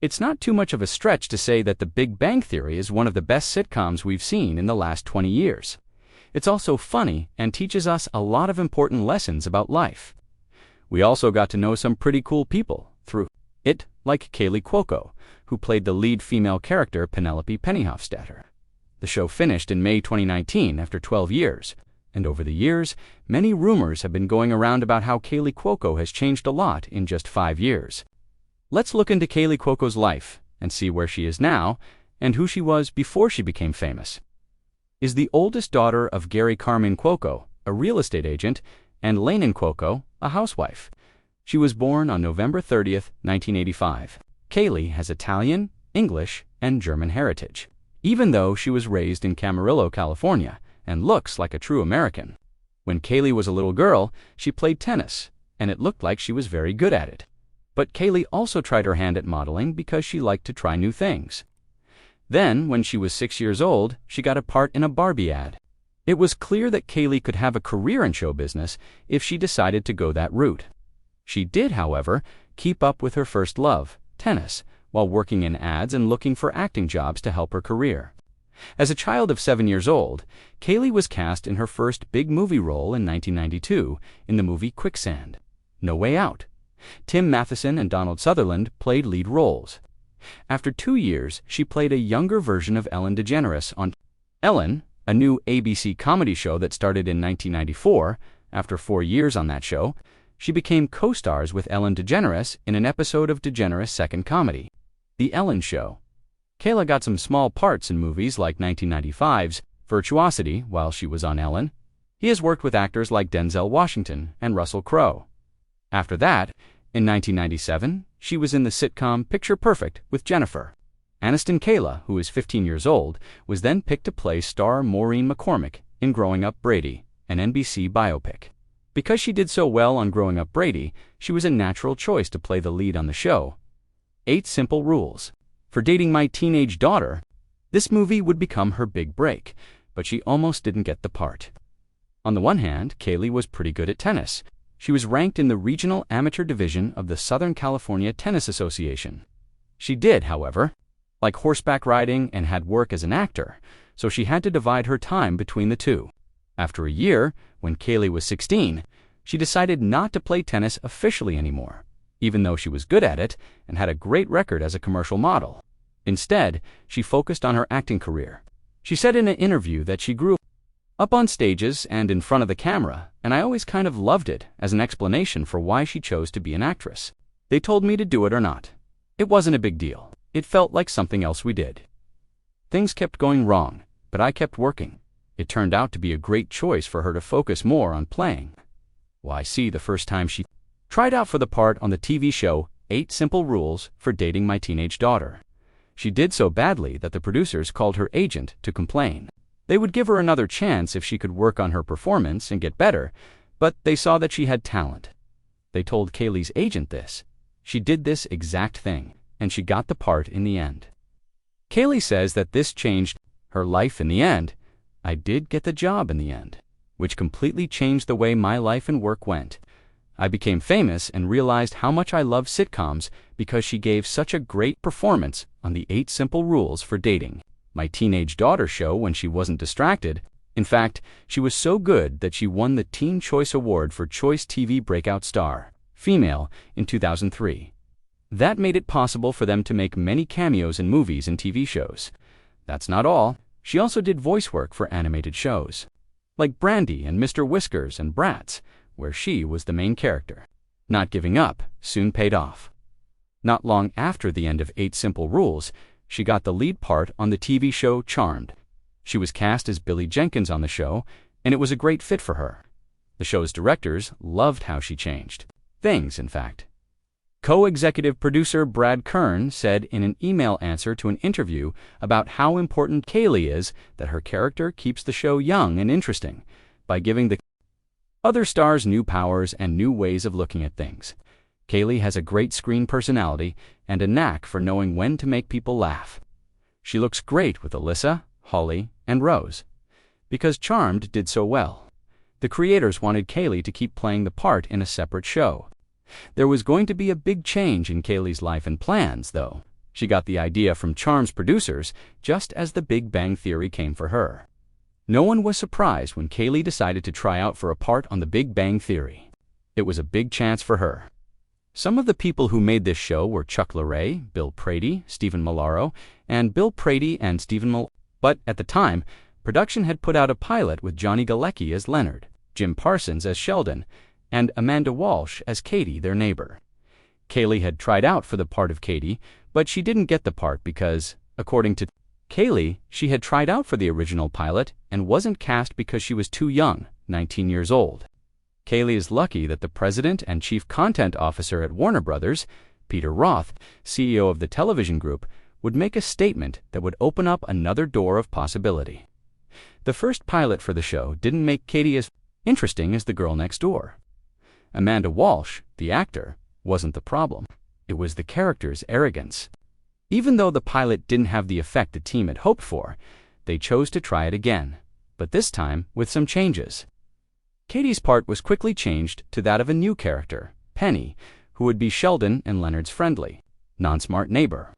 It's not too much of a stretch to say that The Big Bang Theory is one of the best sitcoms we've seen in the last 20 years. It's also funny and teaches us a lot of important lessons about life. We also got to know some pretty cool people through it, like Kaley Cuoco, who played the lead female character Penelope Hofstadter. The show finished in May 2019 after 12 years, and over the years, many rumors have been going around about how Kaley Cuoco has changed a lot in just 5 years. Let's look into Kaley Cuoco's life and see where she is now and who she was before she became famous. Is the oldest daughter of Gary Carmine Cuoco, a real estate agent, and Lainey Cuoco, a housewife. She was born on November 30th, 1985. Kaley has Italian, English, and German heritage, even though she was raised in Camarillo, California, and looks like a true American. When Kaley was a little girl, she played tennis, and it looked like she was very good at it. But Kaley also tried her hand at modeling because she liked to try new things. Then, when she was 6 years old, she got a part in a Barbie ad. It was clear that Kaley could have a career in show business if she decided to go that route. She did, however, keep up with her first love, tennis, while working in ads and looking for acting jobs to help her career. As a child of 7 years old, Kaley was cast in her first big movie role in 1992 in the movie Quicksand, No Way Out. Tim Matheson and Donald Sutherland played lead roles. After 2 years, she played a younger version of Ellen DeGeneres on Ellen, a new ABC comedy show that started in 1994. After 4 years on that show, she became co-stars with Ellen DeGeneres in an episode of DeGeneres' second comedy, The Ellen Show. Kaley got some small parts in movies like 1995's Virtuosity while she was on Ellen. He has worked with actors like Denzel Washington and Russell Crowe. After that, in 1997, she was in the sitcom Picture Perfect with Jennifer Aniston. Kaley, who is 15 years old, was then picked to play star Maureen McCormick in Growing Up Brady, an NBC biopic. Because she did so well on Growing Up Brady, she was a natural choice to play the lead on the show. 8 Simple Rules for Dating My Teenage Daughter. This movie would become her big break, but she almost didn't get the part. On the one hand, Kaley was pretty good at tennis. She was ranked in the regional amateur division of the Southern California Tennis Association. She did, however, like horseback riding and had work as an actor, so she had to divide her time between the two. After a year, when Kaley was 16, she decided not to play tennis officially anymore, even though she was good at it and had a great record as a commercial model. Instead, she focused on her acting career. She said in an interview that she grew up on stages and in front of the camera, and I always kind of loved it as an explanation for why she chose to be an actress. They told me to do it or not. It wasn't a big deal. It felt like something else we did. Things kept going wrong, but I kept working. It turned out to be a great choice for her to focus more on playing. Why, see, the first time she tried out for the part on the TV show 8 Simple Rules for Dating My Teenage Daughter, she did so badly that the producers called her agent to complain. They would give her another chance if she could work on her performance and get better, but they saw that she had talent. They told Kaley's agent this. She did this exact thing, and she got the part in the end. Kaley says that this changed her life in the end. I did get the job in the end, which completely changed the way my life and work went. I became famous and realized how much I love sitcoms because she gave such a great performance on the 8 Simple Rules for Dating My Teenage Daughter show when she wasn't distracted. In fact, she was so good that she won the Teen Choice Award for Choice TV Breakout Star, Female, in 2003. That made it possible for them to make many cameos in movies and TV shows. That's not all. She also did voice work for animated shows, like Brandy and Mr. Whiskers and Bratz, where she was the main character. Not giving up soon paid off. Not long after the end of 8 Simple Rules, she got the lead part on the TV show Charmed. She was cast as Billie Jenkins on the show, and it was a great fit for her. The show's directors loved how she changed things, in fact. Co-executive producer Brad Kern said in an email answer to an interview about how important Kaley is that her character keeps the show young and interesting by giving the other stars new powers and new ways of looking at things. Kaley has a great screen personality and a knack for knowing when to make people laugh. She looks great with Alyssa, Holly, and Rose. Because Charmed did so well, the creators wanted Kaley to keep playing the part in a separate show. There was going to be a big change in Kaley's life and plans, though. She got the idea from Charm's producers just as The Big Bang Theory came for her. No one was surprised when Kaley decided to try out for a part on The Big Bang Theory. It was a big chance for her. Some of the people who made this show were Chuck Lorre, Bill Prady, Stephen Malaro, and Bill Prady and Stephen Malaro. But at the time, production had put out a pilot with Johnny Galecki as Leonard, Jim Parsons as Sheldon, and Amanda Walsh as Katie, their neighbor. Kaley had tried out for the part of Katie, but she didn't get the part because, according to Kaley, she had tried out for the original pilot and wasn't cast because she was too young, 19 years old. Kaley is lucky that the president and chief content officer at Warner Brothers, Peter Roth, CEO of the television group, would make a statement that would open up another door of possibility. The first pilot for the show didn't make Katie as interesting as the girl next door. Amanda Walsh, the actor, wasn't the problem. It was the character's arrogance. Even though the pilot didn't have the effect the team had hoped for, they chose to try it again, but this time with some changes. Katie's part was quickly changed to that of a new character, Penny, who would be Sheldon and Leonard's friendly, non-smart neighbor.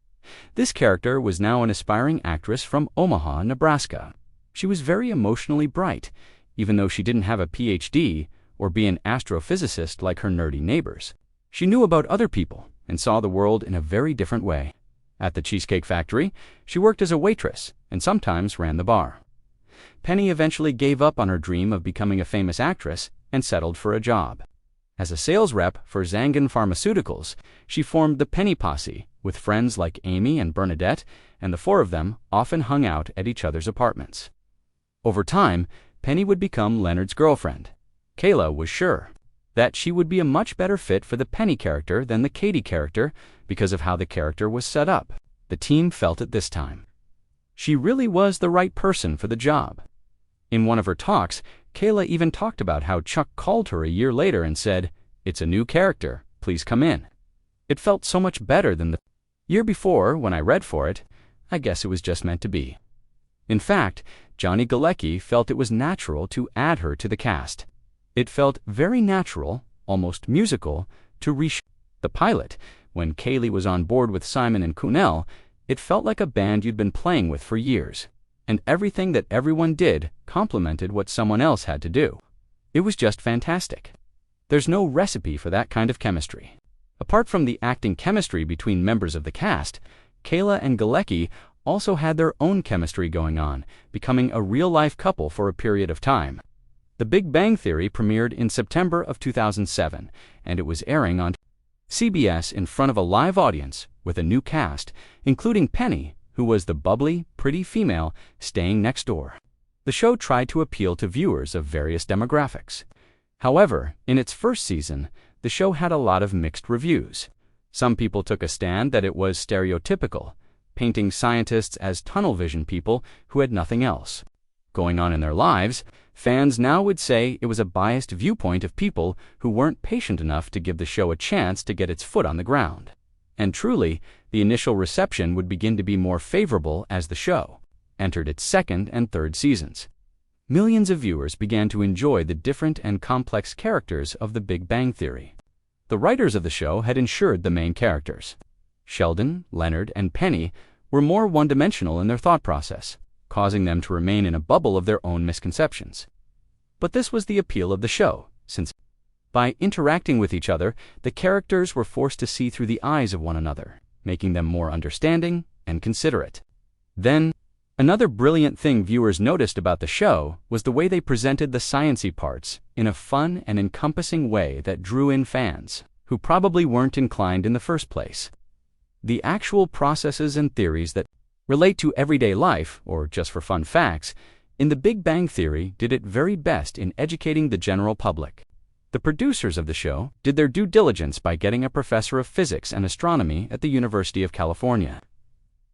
This character was now an aspiring actress from Omaha, Nebraska. She was very emotionally bright, even though she didn't have a PhD or be an astrophysicist like her nerdy neighbors. She knew about other people and saw the world in a very different way. At the Cheesecake Factory, she worked as a waitress and sometimes ran the bar. Penny eventually gave up on her dream of becoming a famous actress and settled for a job. As a sales rep for Zangen Pharmaceuticals, she formed the Penny Posse with friends like Amy and Bernadette, and the four of them often hung out at each other's apartments. Over time, Penny would become Leonard's girlfriend. Kayla was sure that she would be a much better fit for the Penny character than the Katie character because of how the character was set up. The team felt it this time. She really was the right person for the job. In one of her talks, Kayla even talked about how Chuck called her a year later and said, "It's a new character, please come in." It felt so much better than the year before when I read for it. I guess it was just meant to be. In fact, Johnny Galecki felt it was natural to add her to the cast. It felt very natural, almost musical, to reshoot the pilot. When Kaley was on board with Simon and Cunell, it felt like a band you'd been playing with for years, and everything that everyone did complemented what someone else had to do. It was just fantastic. There's no recipe for that kind of chemistry. Apart from the acting chemistry between members of the cast, Kayla and Galecki also had their own chemistry going on, becoming a real-life couple for a period of time. The Big Bang Theory premiered in September of 2007, and it was airing on CBS in front of a live audience with a new cast, including Penny, who was the bubbly, pretty female staying next door. The show tried to appeal to viewers of various demographics. However, in its first season, the show had a lot of mixed reviews. Some people took a stand that it was stereotypical, painting scientists as tunnel vision people who had nothing else going on in their lives. Fans now would say it was a biased viewpoint of people who weren't patient enough to give the show a chance to get its foot on the ground. And truly, the initial reception would begin to be more favorable as the show entered its second and third seasons. Millions of viewers began to enjoy the different and complex characters of The Big Bang Theory. The writers of the show had ensured the main characters, Sheldon, Leonard, and Penny, were more one-dimensional in their thought process, causing them to remain in a bubble of their own misconceptions. But this was the appeal of the show, since by interacting with each other, the characters were forced to see through the eyes of one another, making them more understanding and considerate. Then, another brilliant thing viewers noticed about the show was the way they presented the sciencey parts in a fun and encompassing way that drew in fans who probably weren't inclined in the first place. The actual processes and theories that relate to everyday life, or just for fun facts, in The Big Bang Theory did it very best in educating the general public. The producers of the show did their due diligence by getting a professor of physics and astronomy at the University of California,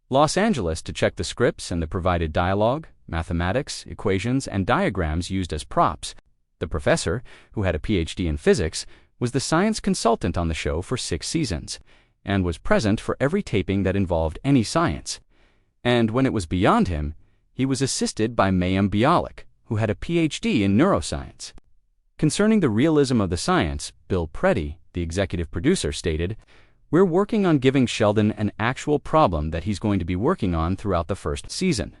Los Angeles to check the scripts and the provided dialogue, mathematics, equations, and diagrams used as props. The professor, who had a PhD in physics, was the science consultant on the show for 6 seasons, and was present for every taping that involved any science. And when it was beyond him, he was assisted by Mayim Bialik, who had a PhD in neuroscience. Concerning the realism of the science, Bill Prady, the executive producer, stated, We're working on giving Sheldon an actual problem that he's going to be working on throughout the first season.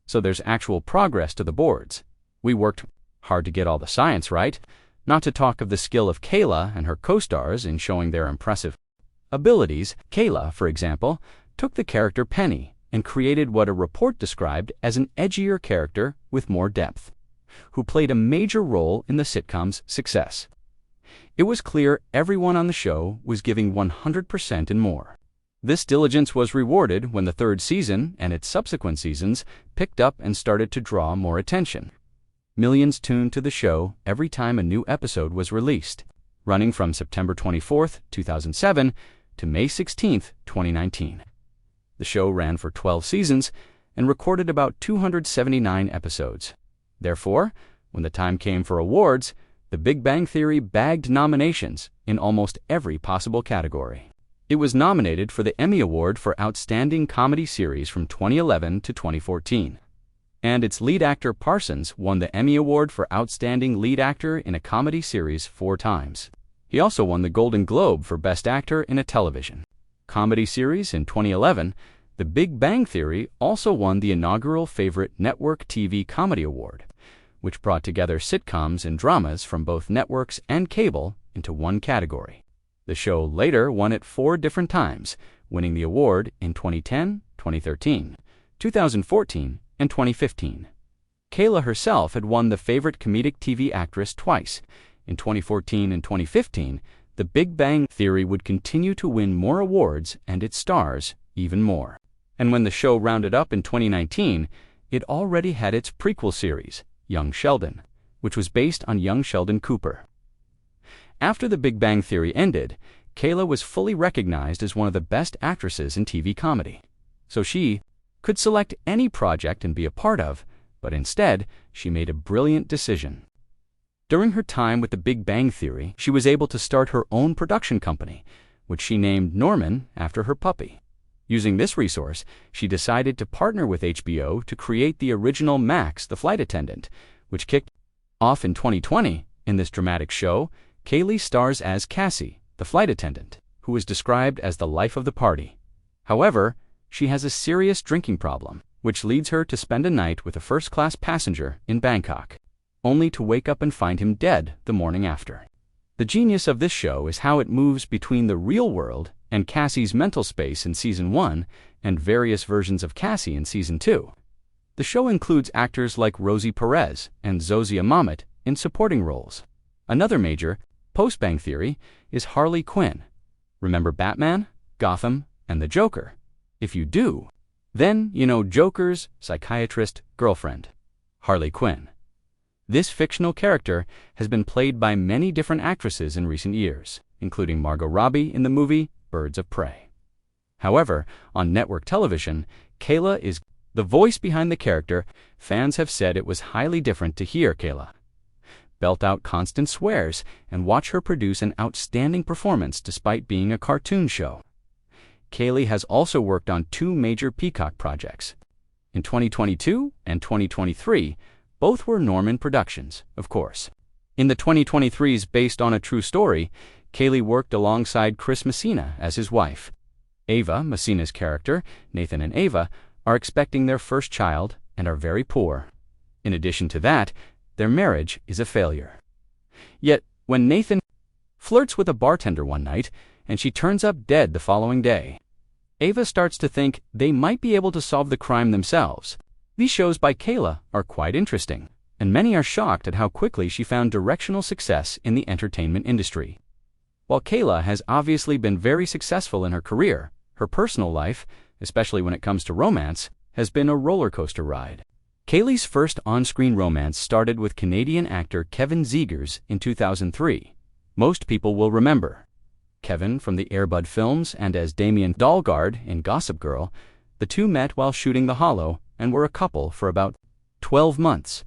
So there's actual progress to the boards. We worked hard to get all the science right, not to talk of the skill of Kaley and her co-stars in showing their impressive abilities. Kaley, for example, took the character Penny and created what a report described as an edgier character with more depth, who played a major role in the sitcom's success. It was clear everyone on the show was giving 100% and more. This diligence was rewarded when the third season and its subsequent seasons picked up and started to draw more attention. Millions tuned to the show every time a new episode was released, running from September 24, 2007 to May 16, 2019. The show ran for 12 seasons and recorded about 279 episodes. Therefore, when the time came for awards, The Big Bang Theory bagged nominations in almost every possible category. It was nominated for the Emmy Award for Outstanding Comedy Series from 2011 to 2014. And its lead actor Parsons won the Emmy Award for Outstanding Lead Actor in a Comedy Series 4 times. He also won the Golden Globe for Best Actor in a Television Comedy Series in 2011. The Big Bang Theory also won the inaugural Favorite Network TV Comedy Award, which brought together sitcoms and dramas from both networks and cable into one category. The show later won it 4 different times, winning the award in 2010, 2013, 2014, and 2015. Kaley herself had won the Favorite Comedic TV Actress twice. In 2014 and 2015, The Big Bang Theory would continue to win more awards and its stars even more. And when the show rounded up in 2019, it already had its prequel series, Young Sheldon, which was based on young Sheldon Cooper. After The Big Bang Theory ended, Kaley was fully recognized as one of the best actresses in TV comedy. So she could select any project and be a part of, but instead, she made a brilliant decision. During her time with The Big Bang Theory, she was able to start her own production company, which she named Norman after her puppy. Using this resource, she decided to partner with HBO to create the original Max, the flight attendant, which kicked off in 2020. In this dramatic show, Kaley stars as Cassie, the flight attendant, who is described as the life of the party. However, she has a serious drinking problem, which leads her to spend a night with a first-class passenger in Bangkok, only to wake up and find him dead the morning after. The genius of this show is how it moves between the real world and Cassie's mental space in Season 1 and various versions of Cassie in Season 2. The show includes actors like Rosie Perez and Zozia Mamet in supporting roles. Another major, post-Bang Theory, is Harley Quinn. Remember Batman, Gotham, and the Joker? If you do, then you know Joker's psychiatrist girlfriend, Harley Quinn. This fictional character has been played by many different actresses in recent years, including Margot Robbie in the movie Birds of Prey. However, on network television, Kaley is the voice behind the character. Fans have said it was highly different to hear Kaley belt out constant swears and watch her produce an outstanding performance despite being a cartoon show. Kaley has also worked on 2 major Peacock projects. In 2022 and 2023, both were Norman productions, of course. In the 2023's Based on a True Story, Kaley worked alongside Chris Messina as his wife. Ava, Messina's character, Nathan and Ava, are expecting their first child and are very poor. In addition to that, their marriage is a failure. Yet, when Nathan flirts with a bartender one night and she turns up dead the following day, Ava starts to think they might be able to solve the crime themselves. These shows by Kaley are quite interesting, and many are shocked at how quickly she found directional success in the entertainment industry. While Kaley has obviously been very successful in her career, her personal life, especially when it comes to romance, has been a roller coaster ride. Kaley's first on-screen romance started with Canadian actor Kevin Zegers in 2003. Most people will remember Kevin from the Air Bud films and as Damien Dalgard in Gossip Girl. The two met while shooting The Hollow and were a couple for about 12 months.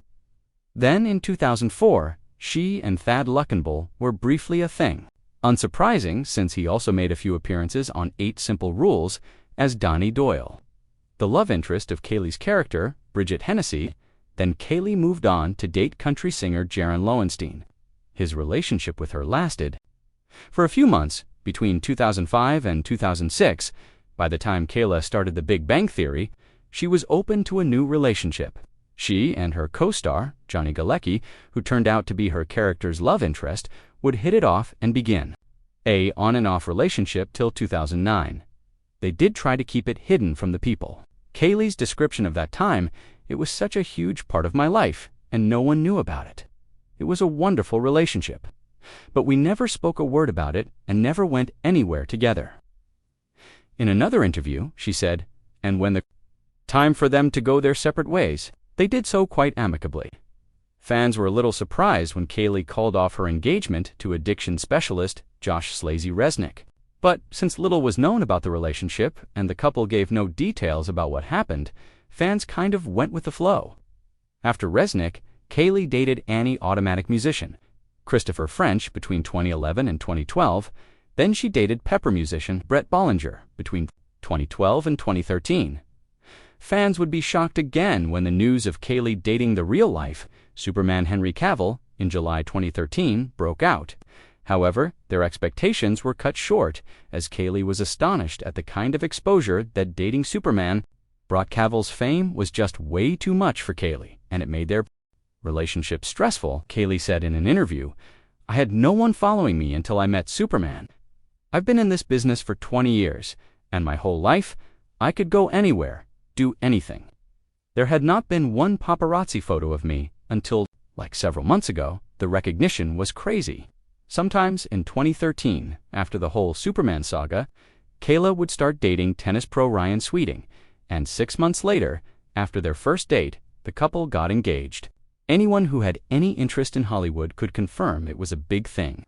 Then in 2004, she and Thad Luckenbull were briefly a thing. Unsurprising, since he also made a few appearances on 8 Simple Rules as Donnie Doyle, the love interest of Kaley's character, Bridget Hennessy. Then Kaley moved on to date country singer Jaron Lowenstein. His relationship with her lasted for a few months Between 2005 and 2006, by the time Kaley started The Big Bang Theory, she was open to a new relationship. She and her co-star, Johnny Galecki, who turned out to be her character's love interest, would hit it off and begin a on-and-off relationship till 2009. They did try to keep it hidden from the people. Kaley's description of that time: "It was such a huge part of my life, and no one knew about it. It was a wonderful relationship. But we never spoke a word about it and never went anywhere together." In another interview, she said, "And when the time for them to go their separate ways, they did so quite amicably." Fans were a little surprised when Kaley called off her engagement to addiction specialist Josh Resnick. But since little was known about the relationship and the couple gave no details about what happened, fans kind of went with the flow. After Resnick, Kaley dated Annie Automatic musician Christopher French between 2011 and 2012. Then she dated Pepper musician Brett Bollinger between 2012 and 2013. Fans would be shocked again when the news of Kaley dating the real-life Superman Henry Cavill in July 2013 broke out. However, their expectations were cut short, as Kaley was astonished at the kind of exposure that dating Superman brought. Cavill's fame was just way too much for Kaley, and it made their relationship stressful. Kaley said in an interview, "I had no one following me until I met Superman. I've been in this business for 20 years, and my whole life, I could go anywhere, do anything. There had not been one paparazzi photo of me until, like several months ago, the recognition was crazy." Sometimes in 2013, after the whole Superman saga, Kaley would start dating tennis pro Ryan Sweeting, and 6 months later, after their first date, the couple got engaged. Anyone who had any interest in Hollywood could confirm it was a big thing.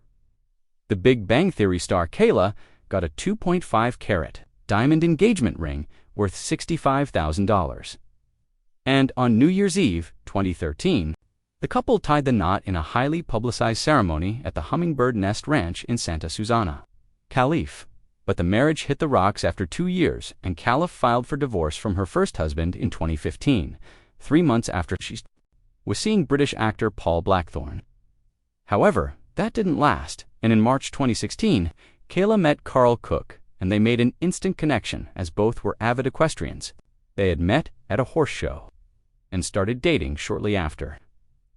The Big Bang Theory star Kaley got a 2.5-carat diamond engagement ring worth $65,000. And on New Year's Eve, 2013, the couple tied the knot in a highly publicized ceremony at the Hummingbird Nest Ranch in Santa Susana, California. But the marriage hit the rocks after 2 years, and Kaley filed for divorce from her first husband in 2015, 3 months after she was seeing British actor Paul Blackthorne. However, that didn't last, and in March 2016, Kaley met Carl Cook, and they made an instant connection as both were avid equestrians. They had met at a horse show and started dating shortly after.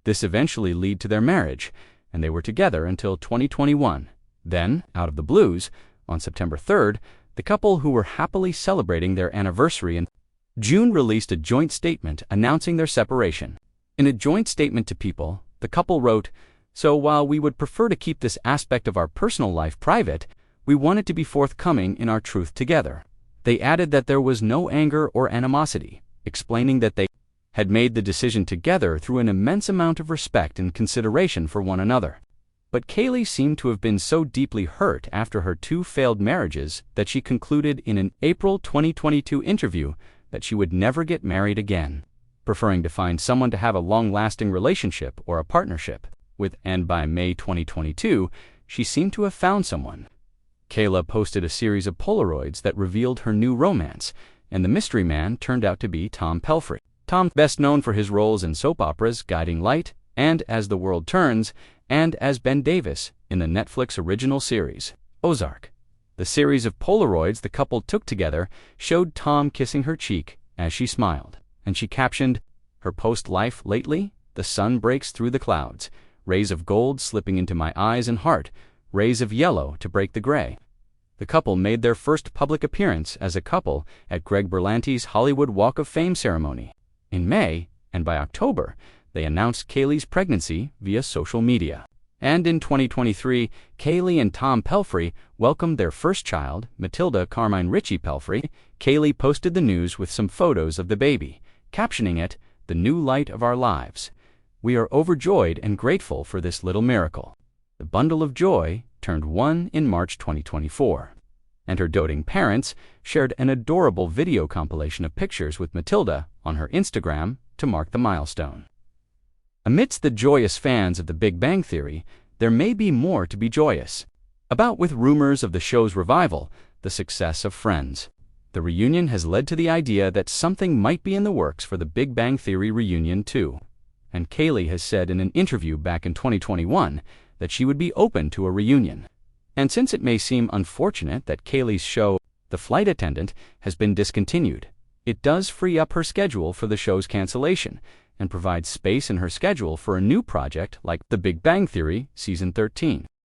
This eventually led to their marriage, and they were together until 2021. Then, out of the blues, on September 3rd, the couple, who were happily celebrating their anniversary in June, released a joint statement announcing their separation. In a joint statement to People, the couple wrote, "So while we would prefer to keep this aspect of our personal life private, we wanted to be forthcoming in our truth together." They added that there was no anger or animosity, explaining that they had made the decision together through an immense amount of respect and consideration for one another. But Kaley seemed to have been so deeply hurt after her 2 failed marriages that she concluded in an April 2022 interview that she would never get married again, preferring to find someone to have a long-lasting relationship or a partnership with, and by May 2022, she seemed to have found someone. Kaley posted a series of Polaroids that revealed her new romance, and the mystery man turned out to be Tom Pelphrey. Tom, best known for his roles in soap operas Guiding Light and As the World Turns, and as Ben Davis in the Netflix original series, Ozark. The series of Polaroids the couple took together showed Tom kissing her cheek as she smiled, and she captioned her post life: "Lately, the sun breaks through the clouds, rays of gold slipping into my eyes and heart, rays of yellow to break the gray." The couple made their first public appearance as a couple at Greg Berlanti's Hollywood Walk of Fame ceremony in May, and by October, they announced Kaley's pregnancy via social media. And in 2023, Kaley and Tom Pelphrey welcomed their first child, Matilda Carmine Ritchie Pelphrey. Kaley posted the news with some photos of the baby, captioning it, "The new light of our lives. We are overjoyed and grateful for this little miracle." The bundle of joy turned 1 in March 2024. And her doting parents shared an adorable video compilation of pictures with Matilda on her Instagram to mark the milestone. Amidst the joyous fans of The Big Bang Theory, there may be more to be joyous about, with rumors of the show's revival, the success of Friends. The reunion has led to the idea that something might be in the works for The Big Bang Theory reunion too. And Kaley has said in an interview back in 2021 that she would be open to a reunion. And since it may seem unfortunate that Kaley's show, The Flight Attendant, has been discontinued, it does free up her schedule for the show's cancellation and provides space in her schedule for a new project like The Big Bang Theory Season 13.